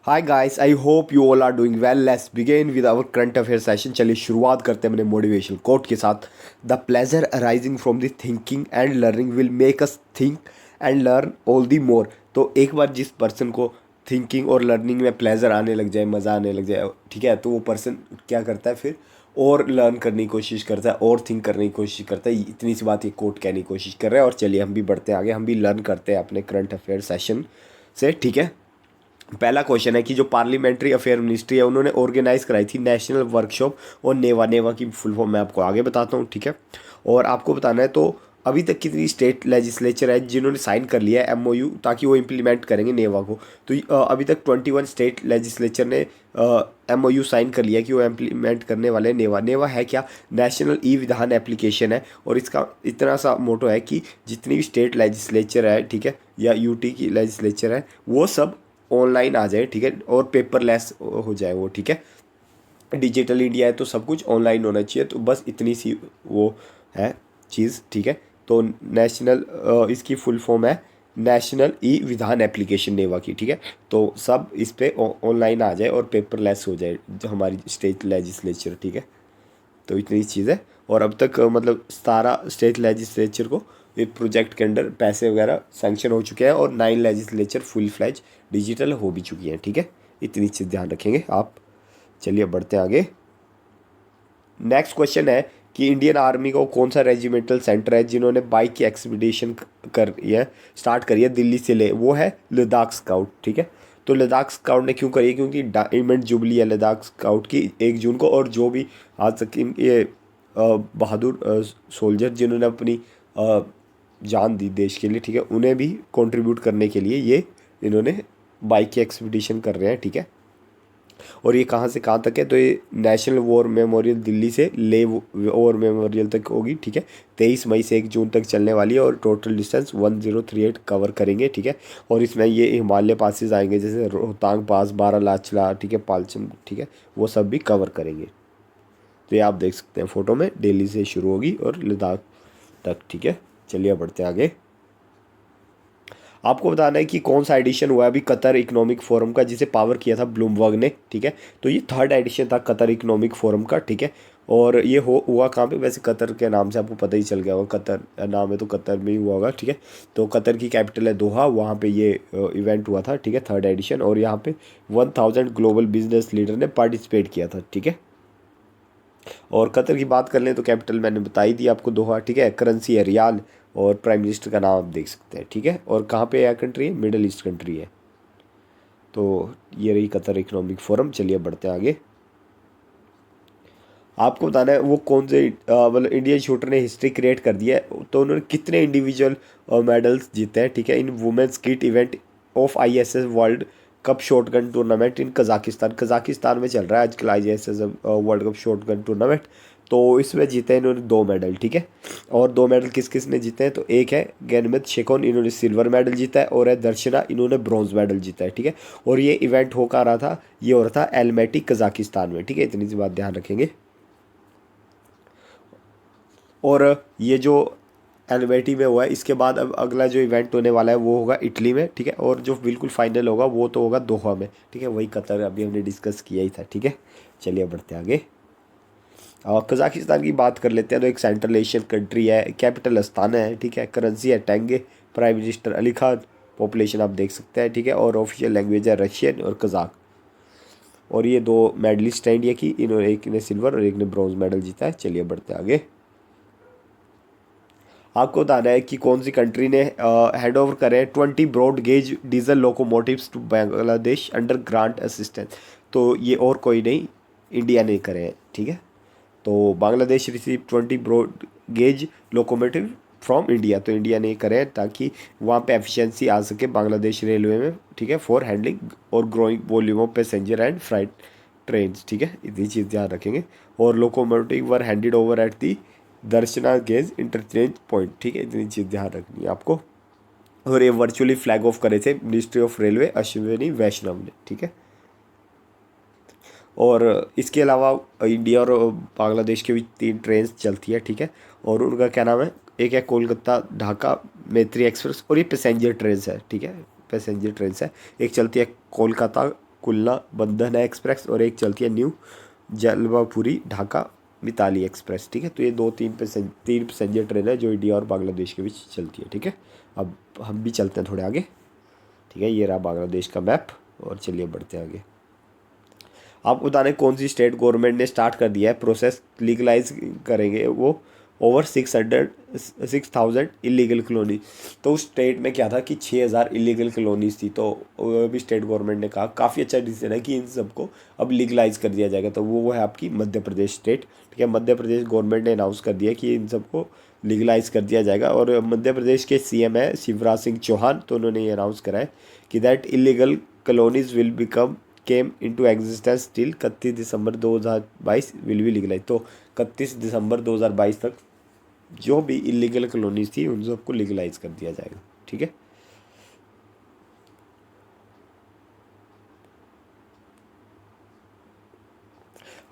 Hi guys, I hope you all are doing well. Let's begin with our current affair session. चलिए शुरुआत करते हैं अपने motivational quote के साथ। The pleasure arising from the thinking and learning will make us think and learn all the more. तो एक बार जिस पर्सन को थिंकिंग और लर्निंग में प्लेजर आने लग जाए, मज़ा आने लग जाए, ठीक है, तो वो पर्सन क्या करता है फिर और लर्न करने की कोशिश करता है और थिंक करने की कोशिश करता है। इतनी सी बात ये कोट कहने की कोशिश कर रहे हैं। और चलिए हम भी बढ़ते हैं आगे, हम भी लर्न करते हैं अपने करंट अफेयर सेशन से, ठीक है। पहला क्वेश्चन है कि जो पार्लियामेंट्री अफेयर मिनिस्ट्री है उन्होंने ऑर्गेनाइज कराई थी नेशनल वर्कशॉप और नेवा। नेवा की फुल फॉर्म मैं आपको आगे बताता हूँ, ठीक है। और आपको बताना है तो अभी तक कितनी स्टेट लेजिस्लेचर है जिन्होंने साइन कर लिया है एमओयू ताकि वो इम्प्लीमेंट करेंगे नेवा को। तो अभी तक 21 स्टेट लेजिस्लेचर ने एमओयू साइन कर लिया कि वो इम्प्लीमेंट करने वाले हैं नेवा। नेवा है क्या? नेशनल ई विधान एप्लीकेशन है। और इसका इतना सा मोटो है कि जितनी भी स्टेट लेजिस्लेचर है, ठीक है, या यूटी की लेजिस्लेचर है, वो सब ऑनलाइन आ जाए, ठीक है, और पेपरलेस हो जाए वो, ठीक है। डिजिटल इंडिया है तो सब कुछ ऑनलाइन होना चाहिए। तो बस इतनी सी वो है चीज़, ठीक है। तो नेशनल इसकी फुल फॉर्म है नेशनल ई विधान एप्लीकेशन नेवा की, ठीक है। तो सब इस पे ऑनलाइन आ जाए और पेपरलेस हो जाए जो हमारी स्टेट लेजिस्लेचर, ठीक है। तो इतनी चीज़ है। और अब तक मतलब 17 स्टेट लेजिस्लेचर को एक प्रोजेक्ट के अंडर पैसे वगैरह सैंक्शन हो चुके हैं और 9 लेजिस्लेचर फुल फ्लैज डिजिटल हो भी चुकी हैं, ठीक है। इतनी चीज़ ध्यान रखेंगे आप। चलिए बढ़ते हैं आगे। नेक्स्ट क्वेश्चन है कि इंडियन आर्मी का कौन सा रेजिमेंटल सेंटर है जिन्होंने बाइक की एक्सपीडिशन कर है स्टार्ट करी है दिल्ली से ले? वो है लद्दाख स्काउट, ठीक है। तो लद्दाख स्काउट ने क्यों करी है? क्योंकि डायमंड जुबली है लद्दाख स्काउट की 1 जून को। और जो भी आज तक ये बहादुर सोल्जर जिन्होंने अपनी जान दी देश के लिए, ठीक है, उन्हें भी कंट्रीब्यूट करने के लिए ये इन्होंने बाइक की एक्सपीडिशन कर रहे हैं, ठीक है। और ये कहाँ से कहाँ तक है? तो ये नेशनल वॉर मेमोरियल दिल्ली से ले वॉर मेमोरियल तक होगी, ठीक है। 23 मई से 1 जून तक चलने वाली है और टोटल डिस्टेंस 1038 कवर करेंगे, ठीक है। और इसमें ये हिमालय पासेस आएंगे जैसे रोहतांग पास, बारालाचला, ठीक है, पालचम, ठीक है, वो सब भी कवर करेंगे। तो ये आप देख सकते हैं फोटो में, दिल्ली से शुरू होगी और लद्दाख तक, ठीक है। चलिए बढ़ते आगे। आपको बताना है कि कौन सा एडिशन हुआ है अभी कतर इकोनॉमिक फोरम का जिसे पावर किया था ब्लूमबर्ग ने, ठीक है। तो ये 3rd एडिशन था कतर इकोनॉमिक फोरम का, ठीक है। और ये हुआ कहाँ पे? वैसे कतर के नाम से आपको पता ही चल गया होगा, कतर नाम है तो कतर में ही हुआ होगा, ठीक है। तो कतर की कैपिटल है दोहा, वहाँ पे ये इवेंट हुआ था, ठीक है, 3rd एडिशन। और यहाँ पे 1000 ग्लोबल बिजनेस लीडर ने पार्टिसिपेट किया था, ठीक है। और कतर की बात कर लें तो कैपिटल मैंने बता ही दी आपको, दोहा, ठीक है। करेंसी है रियाल और प्राइम मिनिस्टर का नाम आप देख सकते हैं, ठीक है। और कहाँ पे यह कंट्री है? मिडल ईस्ट कंट्री है। तो ये रही कतर इकोनॉमिक फोरम। चलिए बढ़ते हैं आगे। आपको बताना है वो कौन से मतलब इंडियन शूटर ने हिस्ट्री क्रिएट कर दिया है। तो उन्होंने कितने इंडिविजुअल मेडल्स जीते हैं, ठीक है, in women's skeet event of ISS World Cup shotgun tournament in Kazakhstan. Kazakhstan में चल रहा है आजकल ISS World Cup shotgun tournament. तो इसमें जीते हैं इन्होंने 2 मेडल, ठीक है। और 2 मेडल किस किस ने जीते हैं? तो एक है गैनमित शेकोन, इन्होंने सिल्वर मेडल जीता है। और है दर्शना, इन्होंने ब्रॉन्ज मेडल जीता है, ठीक है। और ये इवेंट होकर आ रहा था, ये हो रहा था एलमेटी कजाकिस्तान में, ठीक है। इतनी सी बात ध्यान रखेंगे। और ये जो एलमेटी में हुआ है, इसके बाद अब अगला जो इवेंट होने वाला है वो होगा इटली में, ठीक है। और जो बिल्कुल फाइनल होगा वो तो होगा दोहा में, ठीक है। वही कतर अभी हमने डिस्कस किया ही था, ठीक है। चलिए बढ़ते आगे। और कजाकिस्तान की बात कर लेते हैं। तो एक सेंट्रल एशियन कंट्री है, कैपिटल अस्ताना है, ठीक है। करेंसी है tenge, prime minister Ali Khan, population आप देख सकते हैं, ठीक है। और ऑफिशियल लैंग्वेज है रशियन और कजाक। और ये 2 मेडलिस्ट हैं इंडिया की, इन्होंने एक ने सिल्वर और एक ने ब्रॉन्ज मेडल जीता है। चलिए बढ़ते आगे। आपको बताना है कि कौन सी कंट्री ने हैंड ओवर करे 20 broad gauge diesel locomotives to Bangladesh under grant assistance. तो ये और कोई नहीं, इंडिया ने करे हैं, ठीक है। तो Bangladesh receive 20 broad gauge locomotive from India. तो इंडिया ने करे हैं ताकि वहाँ पे एफिशिएंसी आ सके बांग्लादेश रेलवे में, ठीक है, फॉर हैंडलिंग और growing volume of passenger and freight train, ठीक है। इतनी चीज़ ध्यान रखेंगे। और locomotive were handed over at the Darshana gauge interchange point, ठीक है। इतनी चीज़ ध्यान रखनी है आपको। और ये वर्चुअली फ्लैग ऑफ करे थे मिनिस्ट्री ऑफ रेलवे अश्विनी वैष्णव ने, ठीक है। और इसके अलावा इंडिया और बांग्लादेश के बीच 3 ट्रेन चलती है, ठीक है। और उनका क्या नाम है? एक है कोलकाता ढाका मैत्री एक्सप्रेस और ये पैसेंजर ट्रेन है, ठीक है, पैसेंजर ट्रेन है। एक चलती है कोलकाता कुलना बंधना एक्सप्रेस, और एक चलती है न्यू जलपाईगुड़ी ढाका मिताली एक्सप्रेस, ठीक है। तो ये तीन पैसेंजर ट्रेन है जो इंडिया और बांग्लादेश के बीच चलती है, ठीक है। अब हम भी चलते हैं थोड़े आगे, ठीक है। ये रहा बांग्लादेश का मैप, और चलिए बढ़ते हैं आगे। आपको बताने कौन सी स्टेट गवर्नमेंट ने स्टार्ट कर दिया है प्रोसेस लीगलाइज करेंगे वो ओवर 6,000 इलीगल कॉलोनी। तो उस स्टेट में क्या था कि 6,000 इलीगल कॉलोनीज थी, तो वो भी स्टेट गवर्नमेंट ने कहा काफ़ी अच्छा डिसीजन है कि इन सबको अब लीगलाइज कर दिया जाएगा। तो वो है आपकी मध्य प्रदेश स्टेट, ठीक है। मध्य प्रदेश गवर्नमेंट ने अनाउंस कर दिया कि इन सबको लीगलाइज कर दिया जाएगा। और मध्य प्रदेश के सीएम है शिवराज सिंह चौहान, तो उन्होंने ये अनाउंस करा है कि that illegal colonies will become came into existence till 31 December 2022 will be legalise. तो 31 दिसंबर 2022 तक जो भी इलीगल कॉलोनीज थी उन सबको लीगलाइज कर दिया जाएगा, ठीक है।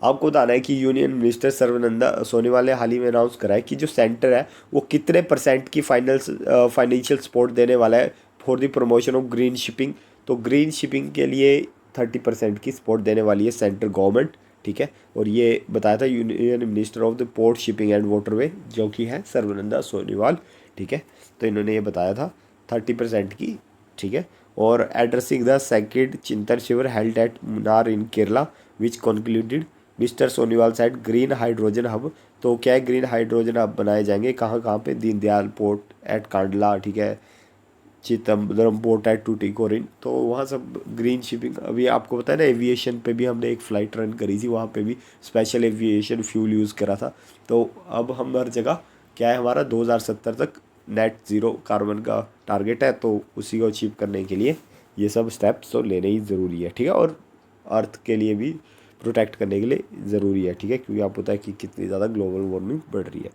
आपको बताना है कि यूनियन मिनिस्टर सर्बानंद सोनोवाल ने हाल ही में अनाउंस करा है कि जो सेंटर है वो कितने % की फाइनेंशियल सपोर्ट देने वाला है for the promotion of green shipping. तो ग्रीन शिपिंग के लिए 30% की सपोर्ट देने वाली है सेंट्रल गवर्नमेंट, ठीक है। और ये बताया था union minister of the port shipping and waterway, जो कि है सर्बानंद सोनोवाल, ठीक है। तो इन्होंने ये बताया था 30% की, ठीक है। और addressing the second Chintan Shivir held at Munnar in Kerala which concluded mister Sonowal said green hydrogen hub. तो क्या है, ग्रीन हाइड्रोजन हब बनाए जाएंगे कहाँ कहाँ पे, दीनदयाल पोर्ट एट कांडला, ठीक है, चिदम्बरम पोर्ट एट टूटिकोरिन। तो वहाँ सब ग्रीन शिपिंग, अभी आपको पता है ना एविएशन पे भी हमने एक फ़्लाइट रन करी थी, वहाँ पे भी स्पेशल एविएशन फ्यूल यूज़ करा था। तो अब हम हर जगह क्या है, हमारा 2070 तक नेट ज़ीरो कार्बन का टारगेट है, तो उसी को अचीव करने के लिए ये सब स्टेप्स तो लेने ही ज़रूरी है, ठीक है। और अर्थ के लिए भी प्रोटेक्ट करने के लिए ज़रूरी है, ठीक है, क्योंकि आपको पता है कि कितनी ज़्यादा ग्लोबल वार्मिंग बढ़ रही है।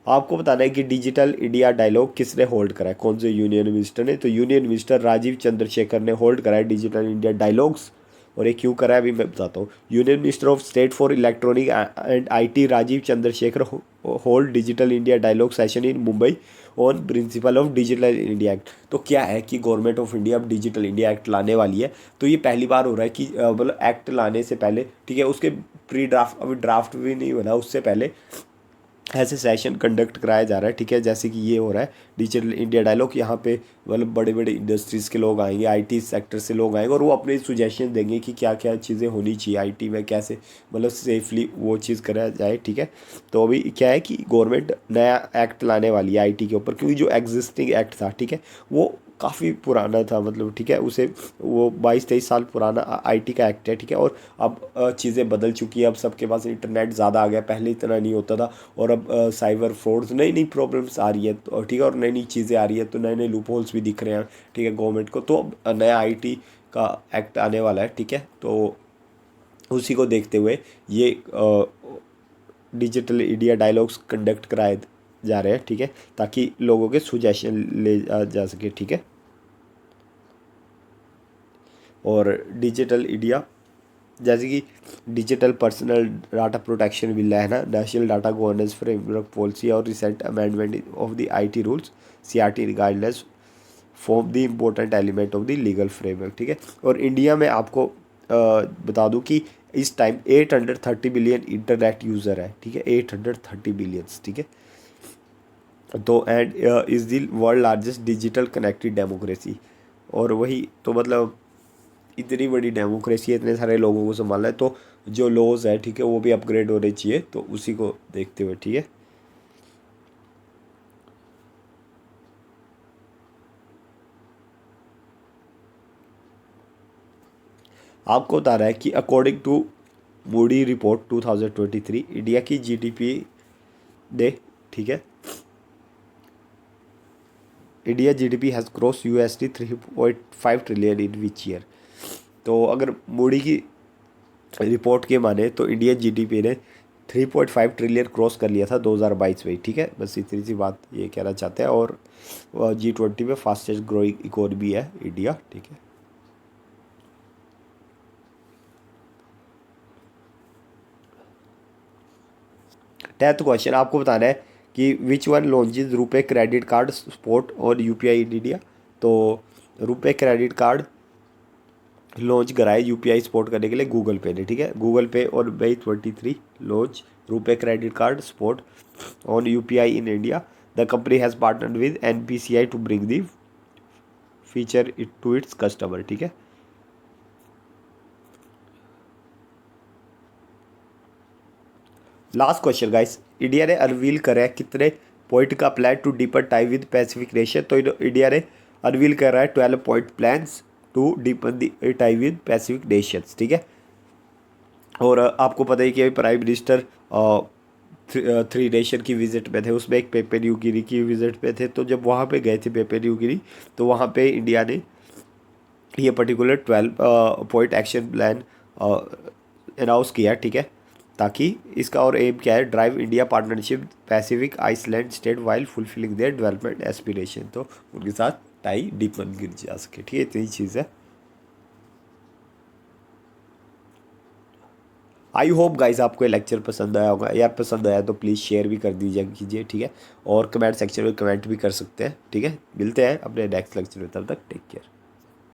आपको बताना है कि डिजिटल इंडिया डायलॉग किसने होल्ड करा है, कौन से यूनियन मिनिस्टर ने। तो यूनियन मिनिस्टर राजीव चंद्रशेखर ने होल्ड करा है डिजिटल इंडिया डायलॉग्स। और ये क्यों करा है अभी मैं बताता हूँ। Union minister of state for electronic and IT Rajeev Chandrasekhar hold Digital India dialogue session in Mumbai on principle of Digital India Act. तो क्या है कि गवर्नमेंट ऑफ इंडिया अब डिजिटल इंडिया एक्ट लाने वाली है। तो ये पहली बार हो रहा है कि मतलब एक्ट लाने से पहले, ठीक है, उसके प्री ड्राफ्ट, अभी ड्राफ्ट भी नहीं बना, उससे पहले ऐसे सेशन कंडक्ट कराया जा रहा है, ठीक है। जैसे कि ये हो रहा है डिजिटल इंडिया डायलॉग, यहाँ पे मतलब बड़े बड़े इंडस्ट्रीज़ के लोग आएंगे, आईटी सेक्टर से लोग आएंगे, और वो अपने सुजेशन देंगे कि क्या क्या चीज़ें होनी चाहिए आईटी में, कैसे मतलब सेफली वो चीज़ करा जाए, ठीक है। तो अभी क्या है कि गवर्नमेंट नया एक्ट लाने वाली है आईटी के ऊपर, क्योंकि जो एग्जिस्टिंग एक्ट था, ठीक है, वो काफ़ी पुराना था, मतलब ठीक है, उसे वो 22-23 साल पुराना आईटी का एक्ट है, ठीक है। और अब चीज़ें बदल चुकी है, अब सबके पास इंटरनेट ज़्यादा आ गया, पहले इतना नहीं होता था। और अब साइबर फ्रॉड्स, नई नई प्रॉब्लम्स आ रही है, तो ठीक है, और नई नई चीज़ें आ रही है, तो नए नए लूप होल्स भी दिख रहे हैं, ठीक है, गवर्नमेंट को। तो अब नया आईटी का एक्ट आने वाला है, ठीक है। तो उसी को देखते हुए ये डिजिटल इंडिया डायलॉग्स कंडक्ट कराए जा रहे हैं, ठीक है, ताकि लोगों के सुजेशन ले जा सके, ठीक है। और डिजिटल इंडिया जैसे कि digital personal data protection bill है ना, national data governance framework policy और recent amendment of the IT rules CRT guidelines form the important element of the legal framework, ठीक है। और इंडिया में आपको बता दूं कि इस टाइम 830 बिलियन इंटरनेट यूज़र है, ठीक है, 830 बिलियंस, ठीक है। तो and is the world largest digital connected democracy. और वही तो मतलब इतनी बड़ी डेमोक्रेसी है, इतने सारे लोगों को संभालना है, तो जो लॉज है, ठीक है, वो भी अपग्रेड होने चाहिए, तो उसी को देखते हुए, ठीक है। आपको बता रहा है कि according to Moody report 2023 India की जीडीपी दे, ठीक है, India GDP has cross USD 3.5 trillion in which year. तो अगर मूडी की रिपोर्ट के माने तो इंडियन जीडीपी ने 3.5 ट्रिलियन क्रॉस कर लिया था 2022 में, ठीक है। बस इतनी सी बात ये कहना चाहते हैं। और G20 में फास्टेस्ट ग्रोइंग इकोनॉमी है इंडिया, ठीक है। 10th क्वेश्चन आपको बताना है कि विच वन लॉन्चेज रुपए क्रेडिट कार्ड सपोर्ट और यूपीआई इन इंडिया। तो रुपए क्रेडिट कार्ड लॉन्च कराए यूपीआई सपोर्ट करने के लिए गूगल पे ने, ठीक है। गूगल पे और May 23 launch RuPay credit card support on UPI in India. The company has partnered with NPCI to bring the feature it to its customer, ठीक है। लास्ट क्वेश्चन गाइस, इंडिया ने अनवील करा है कितने पॉइंट का plan to deeper tie with Pacific nation. तो India ने unveil कर रहा है 12 point plans to deepen the tie with Pacific nations, ठीक है। और आपको पता ही कि अभी प्राइम मिनिस्टर थ्री नेशन की विजिट पे थे, उसमें एक पेपे न्यू गिनी की विजिट पे थे। तो जब वहाँ पे गए थे पेपे न्यू गिनी, तो वहाँ पे इंडिया ने ये particular 12 point action plan announce किया, ठीक है। ताकि इसका और एम क्या है, drive India partnership Pacific island state while fulfilling their development aspiration. तो उनके साथ टाई डीपन गिर जा सके, ठीक है। इतनी चीज़ है। आई होप गाइस आपको ये लेक्चर पसंद आया होगा। यार पसंद आया तो प्लीज़ शेयर भी कर दीजिए कीजिए, ठीक है। और कमेंट सेक्शन में कमेंट भी कर सकते हैं, ठीक है। मिलते हैं अपने नेक्स्ट लेक्चर में, तब तक टेक केयर।